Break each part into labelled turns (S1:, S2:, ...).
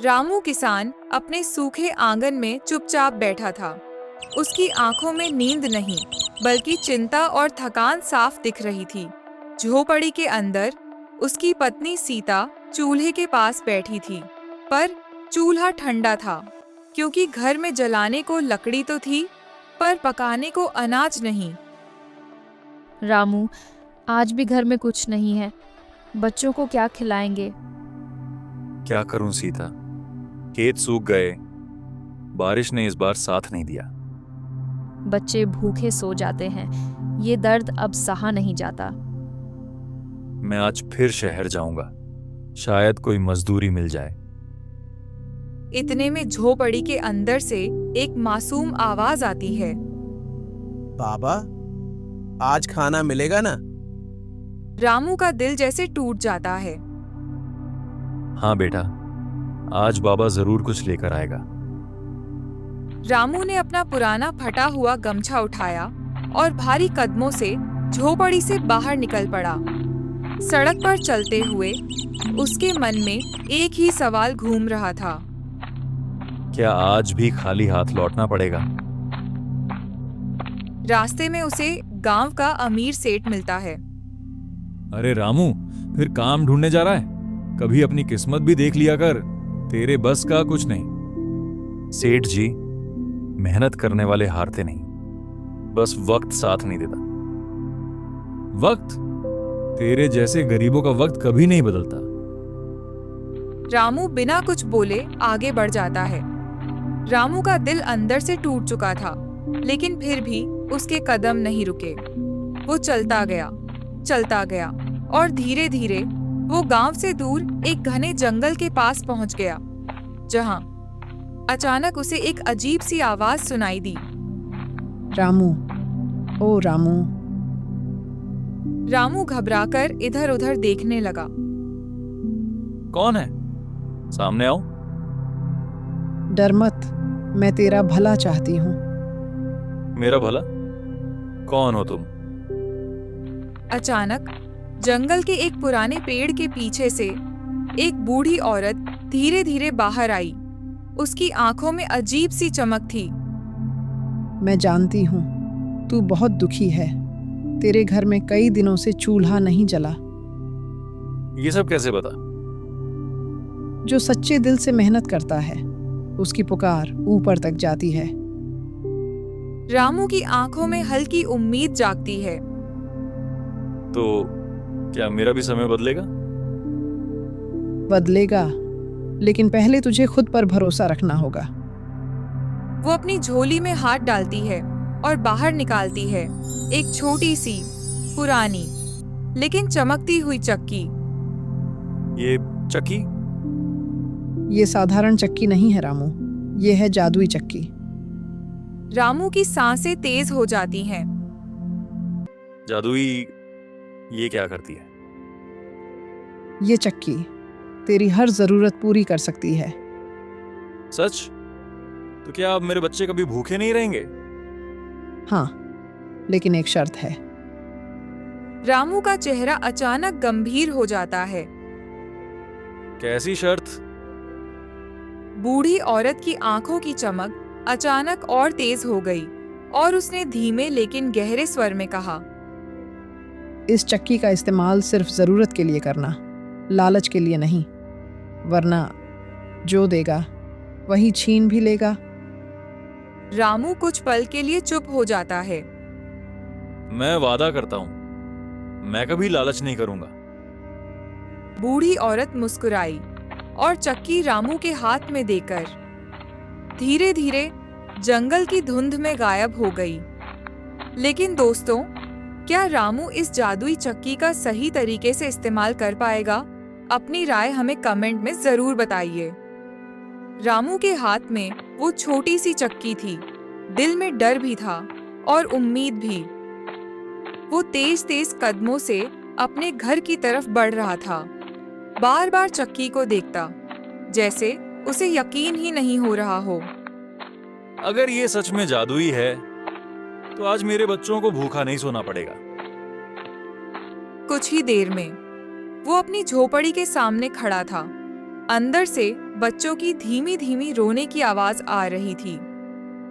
S1: रामू किसान अपने सूखे आंगन में चुपचाप बैठा था। उसकी आंखों में नींद नहीं, बल्कि चिंता और थकान साफ दिख रही थी। झोपड़ी के अंदर उसकी पत्नी सीता चूल्हे के पास बैठी थी, पर चूल्हा ठंडा था, क्योंकि घर में जलाने को लकड़ी तो थी, पर पकाने को अनाज नहीं।
S2: रामू, आज भी घर में कुछ नहीं है। बच्चों को क्या खिलाएंगे?
S3: क्या करूं सीता, खेत सूख गए, बारिश ने इस बार साथ नहीं दिया।
S2: बच्चे भूखे सो जाते हैं। ये दर्द अब सहा नहीं जाता।
S3: मैं आज फिर शहर जाऊंगा, शायद कोई मजदूरी मिल जाए।
S1: इतने में झोपड़ी के अंदर से एक मासूम आवाज आती है।
S4: बाबा, आज खाना मिलेगा ना?
S1: रामू का दिल जैसे टूट जाता है।
S3: हाँ बेटा, आज बाबा जरूर कुछ लेकर आएगा।
S1: रामू ने अपना पुराना फटा हुआ गमछा उठाया और भारी कदमों से झोपड़ी से बाहर निकल पड़ा। सड़क पर चलते हुए उसके मन में एक ही सवाल घूम रहा था।
S3: क्या आज भी खाली हाथ लौटना पड़ेगा?
S1: रास्ते में उसे गांव का अमीर सेठ मिलता है।
S3: अरे रामू, फिर काम ढूंढने जा रहा है? कभी अपनी किस्मत भी देख लिया कर, तेरे बस का कुछ नहीं। सेठ जी, मेहनत करने वाले हारते नहीं, बस वक्त साथ नहीं देता। वक्त? तेरे जैसे गरीबों का वक्त कभी नहीं बदलता।
S1: रामू बिना कुछ बोले आगे बढ़ जाता है। रामू का दिल अंदर से टूट चुका था, लेकिन फिर भी उसके कदम नहीं रुके। वो चलता गया और धीरे धीरे वो गांव से दूर एक घने जंगल के पास पहुंच गया, जहां अचानक उसे एक अजीब सी आवाज सुनाई दी।
S5: रामू, ओ रामू।
S1: रामू घबराकर इधर उधर देखने लगा।
S3: कौन है? सामने आओ।
S5: डर मत, मैं तेरा भला चाहती हूँ।
S3: मेरा भला? कौन हो तुम?
S1: अचानक जंगल के एक पुराने पेड़ के पीछे से एक बूढ़ी औरत धीरे धीरे बाहर आई। उसकी आंखों में अजीब सी चमक थी।
S5: मैं जानती हूँ, तू बहुत दुखी है। तेरे घर में कई दिनों से चूल्हा नहीं जला।
S3: ये सब कैसे पता?
S5: जो सच्चे दिल से मेहनत करता है, उसकी पुकार ऊपर तक जाती है।
S1: रामू की आंखों में हल्की उम्मीद जागती है।
S3: तो क्या मेरा भी समय बदलेगा?
S5: बदलेगा, लेकिन पहले तुझे खुद पर भरोसा रखना होगा।
S1: वो अपनी झोली में हाथ डालती है और बाहर निकालती है एक छोटी सी, पुरानी, लेकिन चमकती हुई चक्की।
S3: ये चक्की?
S5: ये साधारण चक्की नहीं है रामू, ये है जादुई चक्की।
S1: रामू की सांसें तेज हो जाती हैं।
S3: जादुई? ये क्या करती है?
S5: ये चक्की तेरी हर जरूरत पूरी कर सकती है।
S3: सच? तो क्या अब मेरे बच्चे कभी भूखे नहीं रहेंगे?
S5: हाँ, लेकिन एक शर्त है।
S1: रामू का चेहरा अचानक गंभीर हो जाता है।
S3: कैसी शर्त?
S1: बूढ़ी औरत की आंखों की चमक अचानक और तेज हो गई और उसने धीमे लेकिन गहरे स्वर में कहा,
S5: इस चक्की का इस्तेमाल सिर्फ जरूरत के लिए करना, लालच के लिए नहीं, वरना जो देगा वही छीन भी लेगा।
S1: रामू कुछ पल के लिए चुप हो जाता है।
S3: मैं वादा करता हूं, मैं कभी लालच नहीं करूंगा।
S1: बूढ़ी औरत मुस्कुराई और चक्की रामू के हाथ में देकर धीरे धीरे जंगल की धुंध में गायब हो गई। लेकिन दोस्तों, क्या रामू इस जादुई चक्की का सही तरीके से इस्तेमाल कर पाएगा? अपनी राय हमें कमेंट में जरूर बताइए। रामू के हाथ में वो छोटी सी चक्की थी। दिल में डर भी था और उम्मीद भी। वो तेज तेज कदमों से अपने घर की तरफ बढ़ रहा था, बार बार चक्की को देखता, जैसे उसे यकीन ही नहीं हो रहा हो।
S3: अगर ये सच में जादुई है, तो आज मेरे बच्चों को भूखा नहीं सोना पड़ेगा।
S1: कुछ ही देर में वो अपनी झोपड़ी के सामने खड़ा था। अंदर से बच्चों की धीमी धीमी रोने की आवाज आ रही थी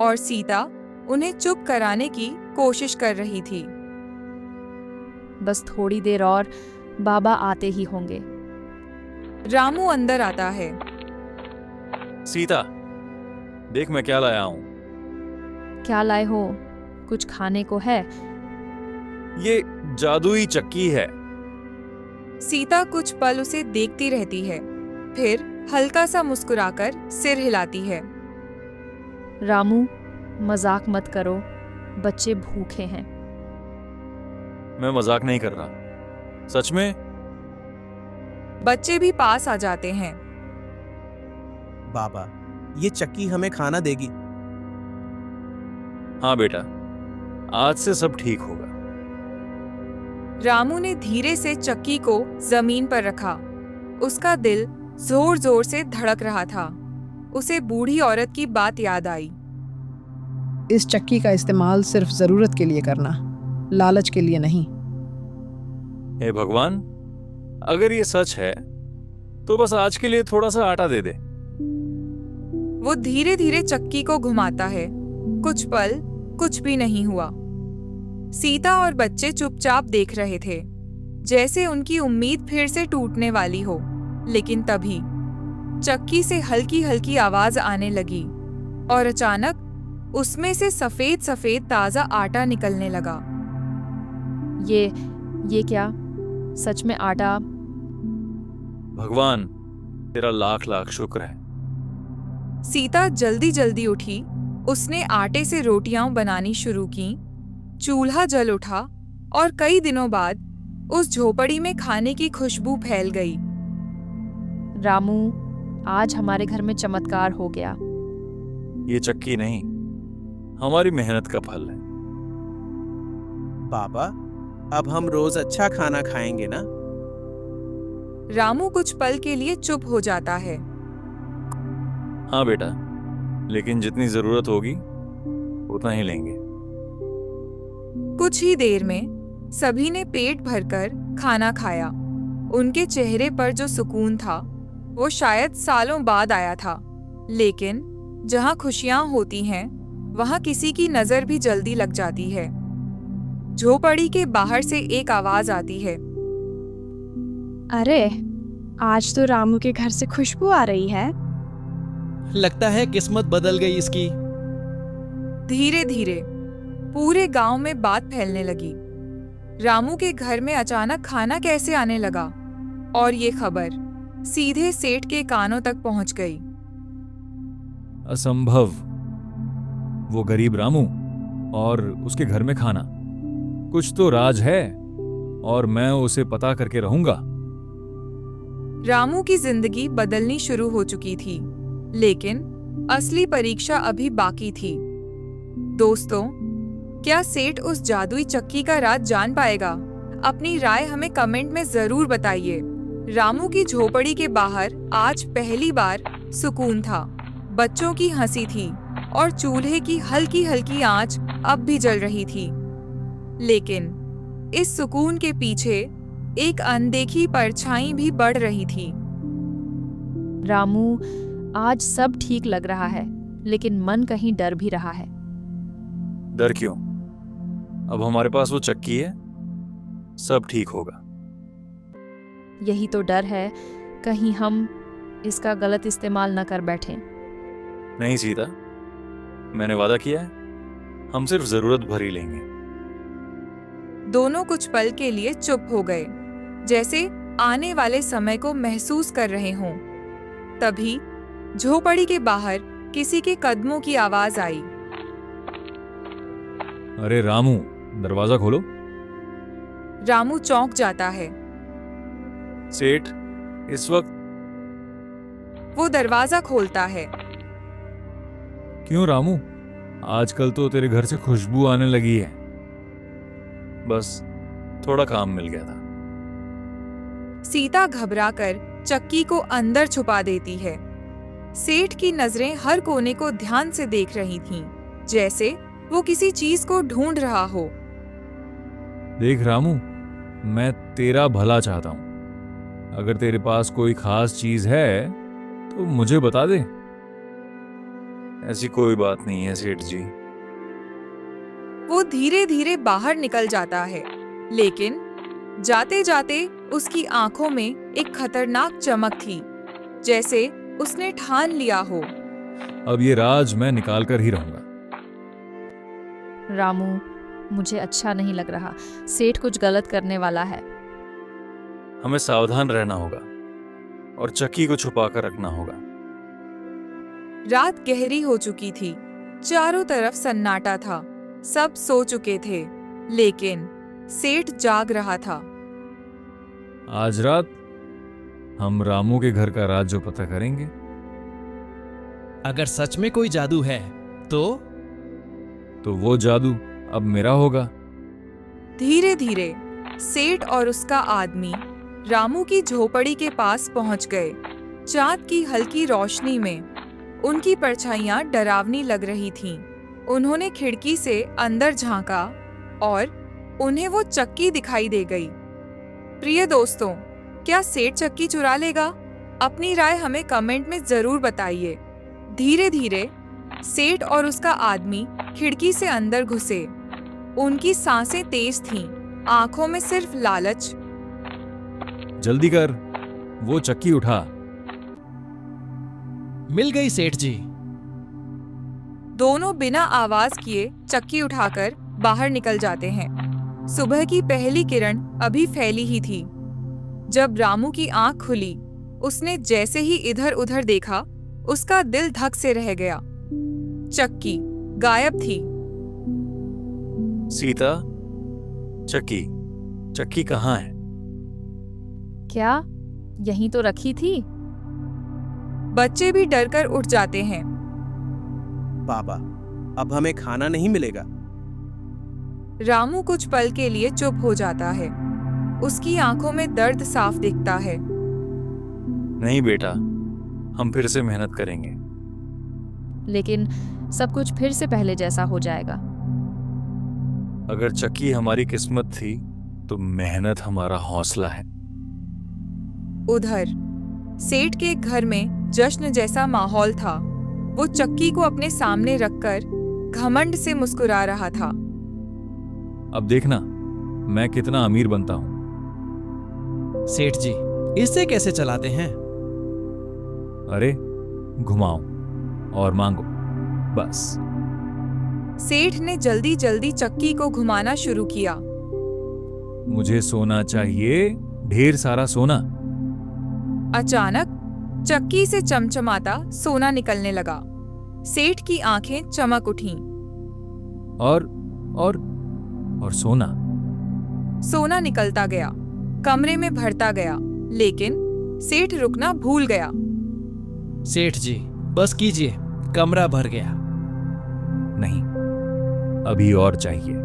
S1: और सीता उन्हें चुप कराने की कोशिश कर रही थी।
S2: बस थोड़ी देर और, बाबा आते ही होंगे।
S1: रामू अंदर आता है।
S3: सीता, देख मैं क्या लाया हूं।
S2: क्या लाए हो? कुछ खाने को है?
S3: ये जादुई चक्की है।
S1: सीता कुछ पल उसे देखती रहती है, फिर हल्का सा मुस्कुराकर सिर हिलाती है।
S2: रामू, मजाक मत करो, बच्चे भूखे हैं।
S3: मैं मजाक नहीं कर रहा, सच में।
S1: बच्चे भी पास आ जाते हैं।
S4: बाबा, ये चक्की हमें खाना देगी।
S3: हाँ बेटा, आज से सब ठीक होगा।
S1: रामू ने धीरे से चक्की को जमीन पर रखा। उसका दिल जोर जोर से धड़क रहा था। उसे बूढ़ी औरत की बात याद आई।
S5: इस चक्की का इस्तेमाल सिर्फ ज़रूरत के लिए करना, लालच के लिए नहीं।
S3: हे भगवान, अगर ये सच है तो बस आज के लिए थोड़ा सा आटा दे दे।
S1: वो धीरे धीरे चक्की को घुमाता है। कुछ पल कुछ भी नहीं हुआ। सीता और बच्चे चुपचाप देख रहे थे, जैसे उनकी उम्मीद फिर से टूटने वाली हो। लेकिन तभी चक्की से हल्की हल्की आवाज आने लगी और अचानक उसमें से सफेद सफेद ताजा आटा निकलने लगा।
S2: ये क्या? सच में आटा?
S3: भगवान, तेरा लाख लाख शुक्र है।
S1: सीता जल्दी जल्दी उठी। उसने आटे से रोटियां बनानी शुरू की। चूल्हा जल उठा और कई दिनों बाद उस झोपड़ी में खाने की खुशबू फैल गई।
S2: रामू, आज हमारे घर में चमत्कार हो गया।
S3: ये चक्की नहीं, हमारी मेहनत का फल है।
S4: बाबा, अब हम रोज अच्छा खाना खाएंगे ना?
S1: रामू कुछ पल के लिए चुप हो जाता है।
S3: हाँ बेटा, लेकिन जितनी जरूरत होगी उतना ही लेंगे।
S1: कुछ ही देर में सभी ने पेट भरकर खाना खाया। उनके चेहरे पर जो सुकून था वो शायद सालों बाद आया था। लेकिन जहाँ खुशियाँ होती हैं वहाँ किसी की नजर भी जल्दी लग जाती है। झोपड़ी के बाहर से एक आवाज आती है।
S6: अरे, आज तो रामू के घर से खुशबू आ रही है।
S7: लगता है किस्मत बदल गई इसकी।
S1: धीरे धीरे पूरे गांव में बात फैलने लगी। रामू के घर में अचानक खाना कैसे आने लगा, और ये खबर सीधे सेठ के कानों तक पहुंच गई।
S3: असंभव। वो गरीब रामू और उसके घर में खाना, कुछ तो राज है और मैं उसे पता करके रहूंगा।
S1: रामू की जिंदगी बदलनी शुरू हो चुकी थी, लेकिन असली परीक्षा अभी बाकी थी। दोस्तों, क्या सेठ उस जादुई चक्की का राज जान पाएगा? अपनी राय हमें कमेंट में जरूर बताइए। रामू की झोपड़ी के बाहर आज पहली बार सुकून था। बच्चों की हंसी थी और चूल्हे की हल्की हल्की आंच अब भी जल रही थी। लेकिन इस सुकून के पीछे एक अनदेखी परछाई भी बढ़ रही थी।
S2: रामू, आज सब ठीक लग रहा है, लेकिन मन कहीं डर भी रहा है।
S3: डर क्यों? अब हमारे पास वो चक्की है, सब ठीक होगा।
S2: यही तो डर है, कहीं हम इसका गलत इस्तेमाल न कर बैठें।
S3: नहीं सीता, मैंने वादा किया है, हम सिर्फ जरूरत भर ही लेंगे।
S1: दोनों कुछ पल के लिए चुप हो गए, जैसे आने वाले समय को महसूस कर रहे हों। तभी झोपड़ी के बाहर किसी के कदमों की आवाज आई।
S3: अरे रामू, दरवाजा खोलो।
S1: रामू चौंक जाता है।
S3: सेठ, इस वक्त?
S1: वो दरवाजा खोलता है।
S3: क्यों रामू, आजकल तो तेरे घर से खुशबू आने लगी है। बस थोड़ा काम मिल गया था।
S1: सीता घबराकर चक्की को अंदर छुपा देती है। सेठ की नजरें हर कोने को ध्यान से देख रही थीं, जैसे वो किसी चीज को ढूंढ रहा हो।
S3: देख रामू, मैं तेरा भला चाहता हूं। अगर तेरे पास कोई खास चीज है तो मुझे बता दे। ऐसी कोई बात नहीं है सेठ जी।
S1: वो धीरे धीरे बाहर निकल जाता है, लेकिन जाते जाते उसकी आंखों में एक खतरनाक चमक थी, जैसे उसने ठान लिया हो।
S3: अब ये राज मैं निकाल कर ही रहूंगा।
S2: रामू, मुझे अच्छा नहीं लग रहा। सेठ कुछ गलत करने वाला है।
S3: हमें सावधान रहना होगा और चक्की को छुपा कर रखना होगा।
S1: रात गहरी हो चुकी थी, चारों तरफ सन्नाटा था, सब सो चुके थे, लेकिन सेठ जाग रहा था।
S3: आज रात हम रामू के घर का राज जो पता करेंगे।
S7: अगर सच में कोई जादू है तो
S3: वो जादू अब मेरा होगा।
S1: धीरे धीरे सेठ और उसका आदमी रामू की झोपड़ी के पास पहुंच गए। चांद की हल्की रोशनी में उनकी परछाइयां डरावनी लग रही थीं। उन्होंने खिड़की से अंदर झांका और उन्हें वो चक्की दिखाई दे गई। प्रिय दोस्तों, क्या सेठ चक्की चुरा लेगा? अपनी राय हमें कमेंट में जरूर बताइए। धीरे धीरे सेठ और उसका आदमी खिड़की से अंदर घुसे। उनकी सांसें तेज थीं, आंखों में सिर्फ लालच।
S3: जल्दी कर, वो चक्की उठा।
S7: मिल गई सेठ जी।
S1: दोनों बिना आवाज किए चक्की उठाकर बाहर निकल जाते हैं। सुबह की पहली किरण अभी फैली ही थी। जब रामू की आंख खुली, उसने जैसे ही इधर उधर देखा, उसका दिल धक से रह गया। चक्की गायब थी।
S3: सीता, चक्की कहाँ है?
S2: क्या यहीं तो रखी थी?
S1: बच्चे भी डरकर उठ जाते हैं।
S4: पापा, अब हमें खाना नहीं मिलेगा।
S1: रामू कुछ पल के लिए चुप हो जाता है। उसकी आंखों में दर्द साफ दिखता है।
S3: नहीं बेटा, हम फिर से मेहनत करेंगे।
S2: लेकिन सब कुछ फिर से पहले जैसा हो जाएगा।
S3: अगर चक्की हमारी किस्मत थी तो मेहनत हमारा हौसला है।
S1: उधर सेठ के घर में जश्न जैसा माहौल था। वो चक्की को अपने सामने रखकर घमंड से मुस्कुरा रहा था।
S3: अब देखना मैं कितना अमीर बनता हूं।
S7: सेठ जी, इसे कैसे चलाते हैं?
S3: अरे घुमाओ और मांगो, बस।
S1: सेठ ने जल्दी जल्दी चक्की को घुमाना शुरू किया।
S3: मुझे सोना चाहिए, ढेर सारा सोना।
S1: अचानक चक्की से चमचमाता सोना निकलने लगा। सेठ की आंखें चमक उठीं।
S3: और सोना।
S1: सोना निकलता गया, कमरे में भरता गया, लेकिन सेठ रुकना भूल गया।
S7: सेठ जी, बस कीजिए, कमरा भर गया।
S3: नहीं, अभी और चाहिए।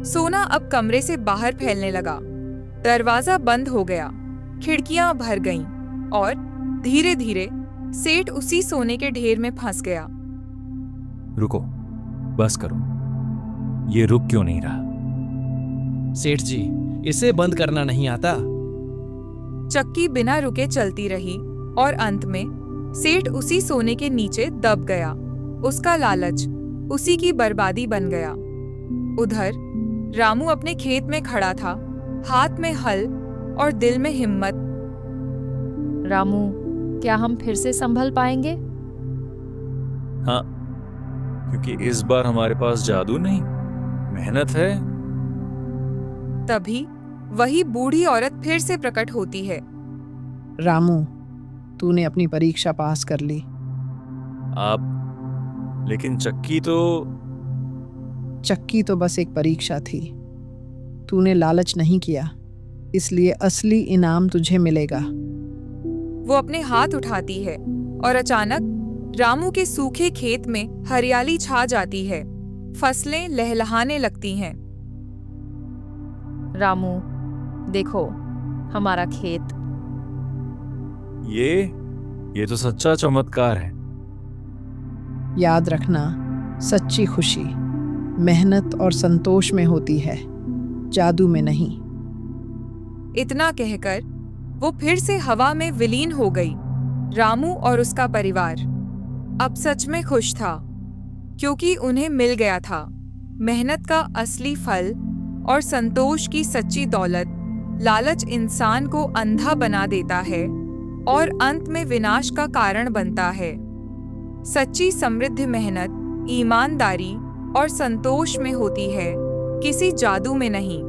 S1: सोना अब कमरे से बाहर फैलने लगा। दरवाजा बंद हो गया, खिड़कियां भर गईं और धीरे धीरे सेठ उसी सोने के ढेर में फंस गया।
S3: रुको, बस करो। ये रुक क्यों नहीं रहा?
S7: सेठ जी, इसे बंद करना नहीं आता।
S1: चक्की बिना रुके चलती रही और अंत में सेठ उसी सोने के नीचे दब गया। उसका लालच उसी की बर्बादी बन गया। उधर रामू अपने खेत में खड़ा था, हाथ में हल और दिल में हिम्मत।
S2: रामू, क्या हम फिर से संभल पाएंगे?
S3: हाँ, क्योंकि इस बार हमारे पास जादू नहीं, मेहनत है।
S1: तभी वही बूढ़ी औरत फिर से प्रकट होती है।
S5: रामू, तूने अपनी परीक्षा पास कर ली।
S3: लेकिन
S5: चक्की तो बस एक परीक्षा थी। तूने लालच नहीं किया, इसलिए असली इनाम तुझे मिलेगा।
S1: वो अपने हाथ उठाती है और अचानक रामू के सूखे खेत में हरियाली छा जाती है। फसलें लहलहाने लगती हैं।
S2: रामू, देखो हमारा खेत।
S3: ये तो सच्चा चमत्कार है।
S5: याद रखना, सच्ची खुशी मेहनत और संतोष में होती है, जादू में नहीं।
S1: इतना कहकर वो फिर से हवा में विलीन हो गई रामू और उसका परिवार अब सच में खुश था, क्योंकि उन्हें मिल गया था मेहनत का असली फल और संतोष की सच्ची दौलत। लालच इंसान को अंधा बना देता है और अंत में विनाश का कारण बनता है। सच्ची समृद्धि मेहनत, ईमानदारी और संतोष में होती है, किसी जादू में नहीं।